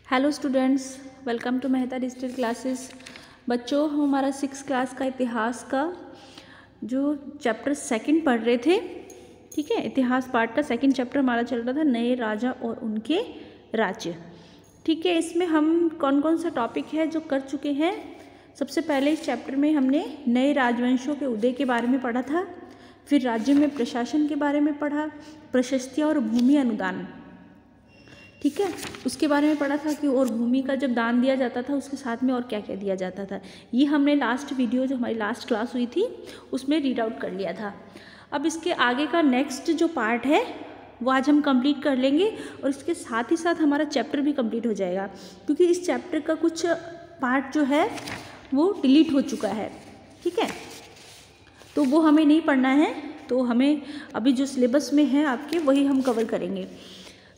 Hello students, welcome to Mehta digital classes. बच्चों, हम हमारा 6th क्लास का इतिहास का जो चैप्टर 2 पढ़ रहे थे। ठीक है, इतिहास पार्ट का 2nd चैप्टर हमारा चल रहा था, नए राजा और उनके राज्य। ठीक है, इसमें हम कौन कौन सा टॉपिक है जो कर चुके हैं। सबसे पहले इस चैप्टर में हमने नए राजवंशों के उदय के बारे में पढ़ा था, फिर राज्य में प्रशासन के बारे में पढ़ा, प्रशस्तियाँ और भूमि अनुदान, ठीक है, उसके बारे में पढ़ा था कि और भूमि का जब दान दिया जाता था उसके साथ में और क्या क्या दिया जाता था। ये हमने लास्ट वीडियो जो हमारी लास्ट क्लास हुई थी उसमें रीड आउट कर लिया था। अब इसके आगे का नेक्स्ट जो पार्ट है वो आज हम कंप्लीट कर लेंगे और इसके साथ ही साथ हमारा चैप्टर भी कंप्लीट हो जाएगा, क्योंकि इस चैप्टर का कुछ पार्ट जो है वो डिलीट हो चुका है। ठीक है, तो वो हमें नहीं पढ़ना है, तो हमें अभी जो सिलेबस में है आपके वही हम कवर करेंगे।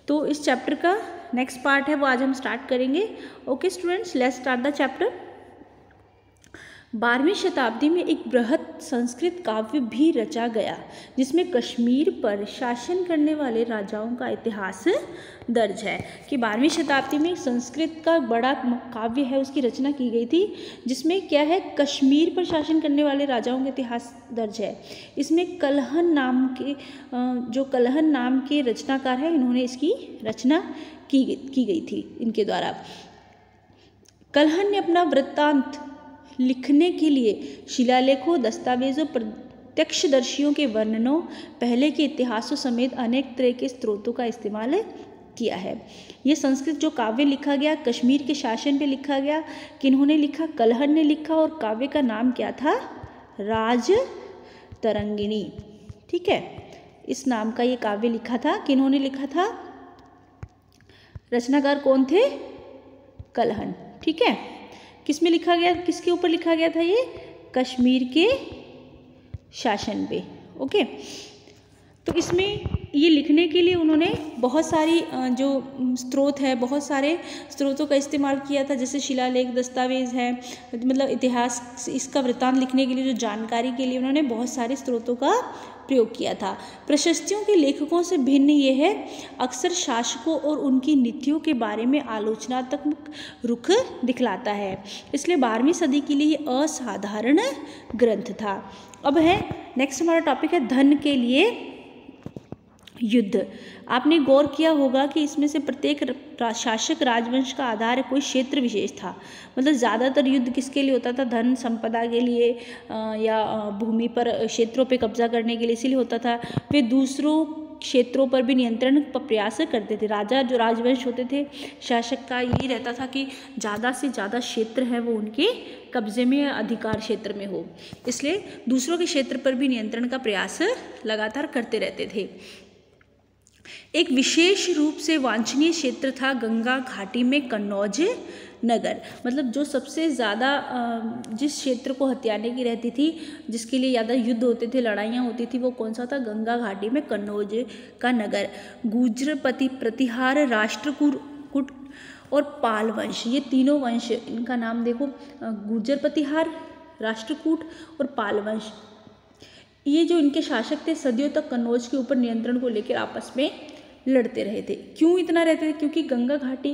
तो इस चैप्टर का नेक्स्ट पार्ट है वो आज हम स्टार्ट करेंगे। Okay students, let's start the chapter. 12वीं शताब्दी में एक बृहद संस्कृत काव्य भी रचा गया जिसमें कश्मीर पर शासन करने वाले राजाओं का इतिहास दर्ज है। कि 12वीं शताब्दी में संस्कृत का बड़ा काव्य है, उसकी रचना की गई थी, जिसमें क्या है, कश्मीर पर शासन करने वाले राजाओं का इतिहास दर्ज है। इसमें कलहन नाम के रचनाकार है, इन्होंने इसकी रचना की गई थी इनके द्वारा। कलहन ने अपना वृत्तांत लिखने के लिए शिलालेखों, दस्तावेजों, प्रत्यक्षदर्शियों के वर्णनों, पहले के इतिहासों समेत अनेक तरह के स्रोतों का इस्तेमाल किया है। ये संस्कृत जो काव्य लिखा गया कश्मीर के शासन पे लिखा गया। किन्होंने लिखा? कलहन ने लिखा, और काव्य का नाम क्या था? राज तरंगिणी। ठीक है, इस नाम का ये काव्य लिखा था। किन्होंने लिखा था? रचनाकार कौन थे? कलहन। ठीक है, किसमें लिखा गया, किसके ऊपर लिखा गया था? ये कश्मीर के शासन पे। ओके, तो इसमें ये लिखने के लिए उन्होंने बहुत सारी जो स्रोत है, बहुत सारे स्रोतों का इस्तेमाल किया था, जैसे शिलालेख, दस्तावेज है, मतलब इतिहास, इसका वृत्तांत लिखने के लिए जो जानकारी के लिए उन्होंने बहुत सारे स्रोतों का प्रयोग किया था। प्रशस्तियों के लेखकों से भिन्न ये है, अक्सर शासकों और उनकी नीतियों के बारे में आलोचनात्मक रुख दिखलाता है, इसलिए 12वीं सदी के लिए असाधारण ग्रंथ था। अब है नेक्स्ट हमारा टॉपिक है धन के लिए युद्ध। आपने गौर किया होगा कि इसमें से प्रत्येक शासक राजवंश का आधार कोई क्षेत्र विशेष था। मतलब ज़्यादातर युद्ध किसके लिए होता था? धन संपदा के लिए या भूमि पर, क्षेत्रों पे कब्जा करने के लिए, इसीलिए होता था। वे दूसरों क्षेत्रों पर भी नियंत्रण का प्रयास करते थे। राजा जो राजवंश होते थे, शासक का यही रहता था कि ज़्यादा से ज़्यादा क्षेत्र है वो उनके कब्जे में या अधिकार क्षेत्र में हो, इसलिए दूसरों के क्षेत्र पर भी नियंत्रण का प्रयास लगातार करते रहते थे। एक विशेष रूप से वांछनीय क्षेत्र था गंगा घाटी में कन्नौज नगर। मतलब जो सबसे ज़्यादा जिस क्षेत्र को हथियाने की रहती थी, जिसके लिए ज़्यादा युद्ध होते थे, लड़ाइयाँ होती थी, वो कौन सा था? गंगा घाटी में कन्नौज का नगर। गुर्जर, प्रतिहार, राष्ट्रकूट और पाल वंश, ये तीनों वंश, इनका नाम देखो, गुर्जर प्रतिहार, राष्ट्रकूट और पाल वंश, ये जो इनके शासक थे सदियों तक कन्नौज के ऊपर नियंत्रण को लेकर आपस में लड़ते रहे थे। क्यों इतना रहते थे? क्योंकि गंगा घाटी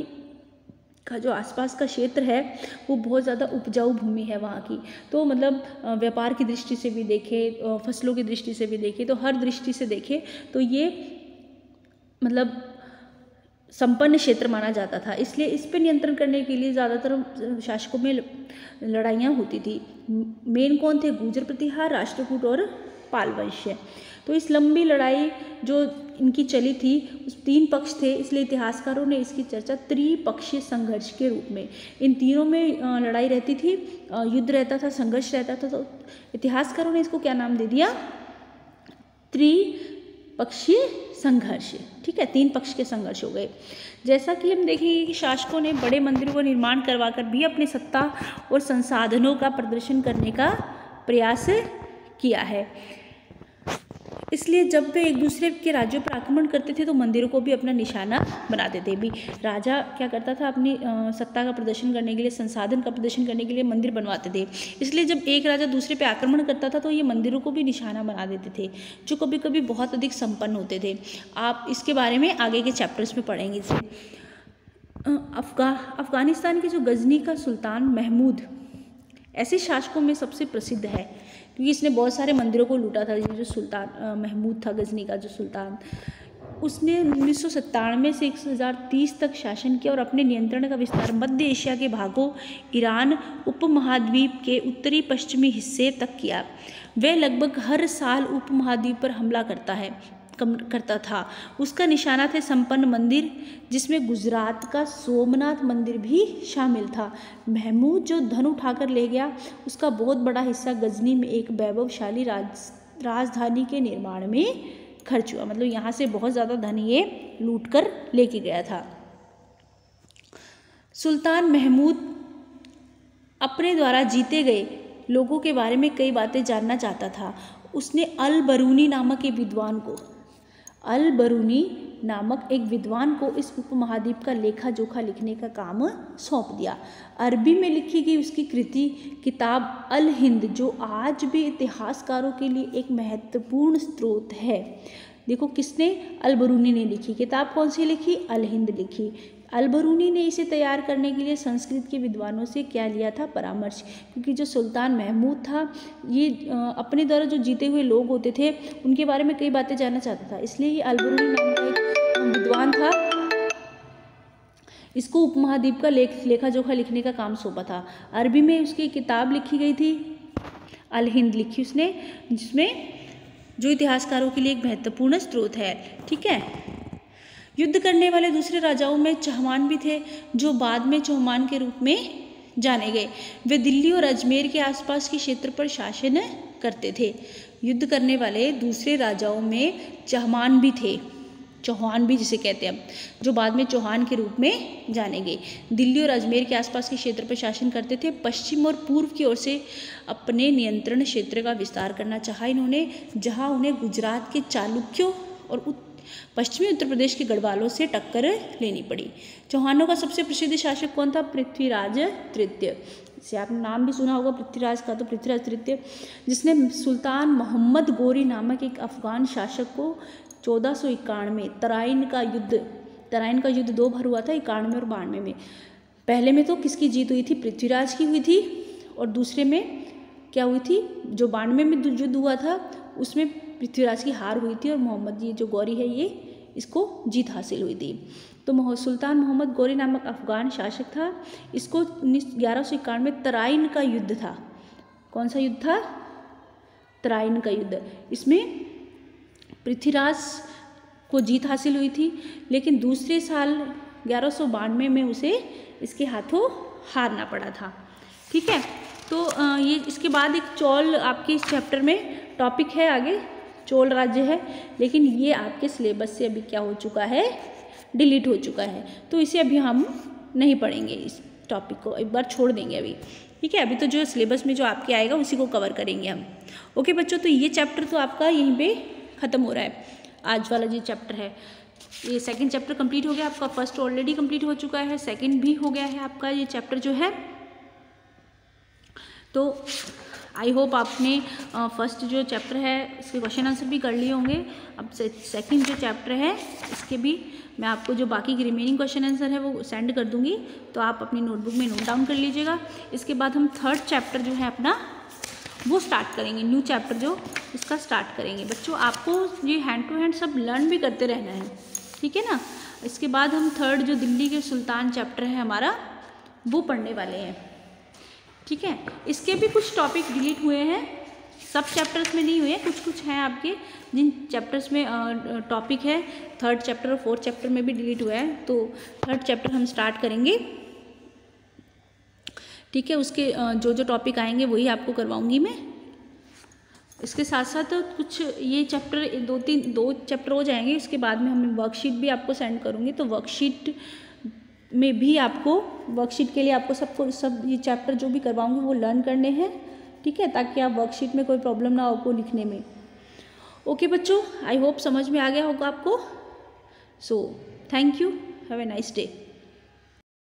का जो आसपास का क्षेत्र है वो बहुत ज़्यादा उपजाऊ भूमि है वहाँ की। तो मतलब व्यापार की दृष्टि से भी देखें, फसलों की दृष्टि से भी देखें, तो हर दृष्टि से देखें तो ये मतलब संपन्न क्षेत्र माना जाता था, इसलिए इस पर नियंत्रण करने के लिए ज़्यादातर शासकों में लड़ाइयाँ होती थी। मेन कौन थे? गुर्जर प्रतिहार, राष्ट्रकूट और पाल वंश। तो इस लंबी लड़ाई जो इनकी चली थी, उस 3 पक्ष थे, इसलिए इतिहासकारों ने इसकी चर्चा त्रिपक्षीय संघर्ष के रूप में, इन तीनों में लड़ाई रहती थी, युद्ध रहता था, संघर्ष रहता था, तो इतिहासकारों ने इसको क्या नाम दे दिया? त्रिपक्षीय संघर्ष। ठीक है, 3 पक्ष के संघर्ष हो गए। जैसा कि हम देखेंगे कि शासकों ने बड़े मंदिरों का निर्माण करवाकर भी अपनी सत्ता और संसाधनों का प्रदर्शन करने का प्रयास किया है, इसलिए जब वे एक दूसरे के राज्यों पर आक्रमण करते थे तो मंदिरों को भी अपना निशाना बनाते थे। भी राजा क्या करता था? अपनी सत्ता का प्रदर्शन करने के लिए, संसाधन का प्रदर्शन करने के लिए मंदिर बनवाते थे। इसलिए जब एक राजा दूसरे पे आक्रमण करता था तो ये मंदिरों को भी निशाना बना देते थे, जो कभी कभी बहुत अधिक संपन्न होते थे। आप इसके बारे में आगे के चैप्टर्स में पढ़ेंगे। अफ़गानिस्तान के जो गजनी का सुल्तान महमूद ऐसे शासकों में सबसे प्रसिद्ध है, क्योंकि इसने बहुत सारे मंदिरों को लूटा था। ये जो सुल्तान महमूद था गजनी का जो सुल्तान, उसने 1997 से 1030 तक शासन किया और अपने नियंत्रण का विस्तार मध्य एशिया के भागों, ईरान उपमहाद्वीप के उत्तरी पश्चिमी हिस्से तक किया। वह लगभग हर साल उपमहाद्वीप पर हमला करता था। उसका निशाना थे संपन्न मंदिर, जिसमें गुजरात का सोमनाथ मंदिर भी शामिल था। महमूद जो धन उठाकर ले गया, उसका बहुत बड़ा हिस्सा गजनी में एक वैभवशाली राजधानी के निर्माण में खर्च हुआ। मतलब यहाँ से बहुत ज़्यादा धन ये लूट कर लेके गया था। सुल्तान महमूद अपने द्वारा जीते गए लोगों के बारे में कई बातें जानना चाहता था। उसने अल बरूनी नामक एक विद्वान को इस उपमहाद्वीप का लेखा जोखा लिखने का काम सौंप दिया। अरबी में लिखी गई उसकी कृति किताब अल हिंद, जो आज भी इतिहासकारों के लिए एक महत्वपूर्ण स्रोत है। देखो किसने, अल बरूनी ने लिखी। किताब कौन सी लिखी, अल हिंद लिखी। अल बरूनी ने इसे तैयार करने के लिए संस्कृत के विद्वानों से क्या लिया था, परामर्श, क्योंकि जो सुल्तान महमूद था ये अपने द्वारा जो जीते हुए लोग होते थे उनके बारे में कई बातें जानना चाहता था, इसलिए ये अल बरूनी नाम का एक विद्वान था, इसको उपमहाद्वीप का लेखा जोखा लिखने का काम सौंपा था। अरबी में उसकी किताब लिखी गई थी, अल हिंद लिखी उसने, जिसमें जो इतिहासकारों के लिए एक महत्वपूर्ण स्रोत है। ठीक है। युद्ध करने वाले दूसरे राजाओं में चहमान भी थे, जो बाद में चौहान के रूप में जाने गए। वे दिल्ली और अजमेर के आसपास के क्षेत्र पर शासन करते थे। युद्ध करने वाले दूसरे राजाओं में चहमान भी थे, चौहान भी जिसे कहते हैं, जो बाद में चौहान के रूप में जाने गए। दिल्ली और अजमेर के आसपास के क्षेत्र पर शासन करते थे। पश्चिम और पूर्व की ओर से अपने नियंत्रण क्षेत्र का विस्तार करना चाहा इन्होंने, जहां उन्हें गुजरात के चालुक्यों और पश्चिमी उत्तर प्रदेश के गढ़वालों से टक्कर लेनी पड़ी। चौहानों का सबसे प्रसिद्ध शासक कौन था, पृथ्वीराज तृतीय। इसे आपने नाम भी सुना होगा पृथ्वीराज का, तो पृथ्वीराज तृतीय, जिसने सुल्तान मोहम्मद गोरी नामक एक अफगान शासक को 1491 तराइन का युद्ध 2 बार हुआ था, 91 और 92 में। पहले में तो किसकी जीत हुई थी, पृथ्वीराज की हुई थी, और दूसरे में क्या हुई थी, जो 92 में युद्ध हुआ था उसमें पृथ्वीराज की हार हुई थी और मोहम्मद ये जो गौरी है ये इसको जीत हासिल हुई थी। तो सुल्तान मोहम्मद गौरी नामक अफगान शासक था। इसको 1191 में तराइन का युद्ध था। कौन सा युद्ध था, तराइन का युद्ध। इसमें पृथ्वीराज को जीत हासिल हुई थी, लेकिन दूसरे साल 1192 में उसे इसके हाथों हारना पड़ा था। ठीक है। तो ये इसके बाद एक चोल आपके इस चैप्टर में टॉपिक है, आगे चोल राज्य है, लेकिन ये आपके सिलेबस से अभी क्या हो चुका है, डिलीट हो चुका है, तो इसे अभी हम नहीं पढ़ेंगे, इस टॉपिक को एक बार छोड़ देंगे अभी। ठीक है। अभी तो जो सिलेबस में जो आपके आएगा उसी को कवर करेंगे हम। ओके बच्चों, तो ये चैप्टर तो आपका यहीं पे ख़त्म हो रहा है। आज वाला जो चैप्टर है, ये सेकंड चैप्टर कंप्लीट हो गया आपका। फर्स्ट ऑलरेडी कंप्लीट हो चुका है, सेकंड भी हो गया है आपका ये चैप्टर जो है। तो आई होप आपने फर्स्ट जो चैप्टर है इसके क्वेश्चन आंसर भी कर लिए होंगे। अब सेकंड जो चैप्टर है इसके भी मैं आपको जो बाकी के रिमेनिंग क्वेश्चन आंसर है वो सेंड कर दूंगी, तो आप अपनी नोटबुक में नोट डाउन कर लीजिएगा। इसके बाद हम थर्ड चैप्टर जो है अपना वो स्टार्ट करेंगे, न्यू चैप्टर जो इसका स्टार्ट करेंगे। बच्चों आपको ये हैंड टू हैंड सब लर्न भी करते रहना है, ठीक है ना। इसके बाद हम थर्ड जो दिल्ली के सुल्तान चैप्टर है हमारा वो पढ़ने वाले हैं। ठीक है। इसके भी कुछ टॉपिक डिलीट हुए हैं, सब चैप्टर्स में नहीं हुए हैं, कुछ हैं आपके जिन चैप्टर्स में टॉपिक है थर्ड चैप्टर और फोर्थ चैप्टर में भी डिलीट हुआ है। तो थर्ड चैप्टर हम स्टार्ट करेंगे। ठीक है। उसके जो टॉपिक आएंगे वही आपको करवाऊंगी मैं। इसके साथ साथ कुछ ये चैप्टर दो चैप्टर हो जाएंगे, इसके बाद में हम वर्कशीट भी आपको सेंड करूँगी। तो वर्कशीट में भी आपको वर्कशीट के लिए आपको सब ये चैप्टर जो भी करवाऊंगी वो लर्न करने हैं। ठीक है, ताकि आप वर्कशीट में कोई प्रॉब्लम ना हो आपको लिखने में। ओके बच्चों, आई होप समझ में आ गया होगा आपको। So thank you, have a nice day.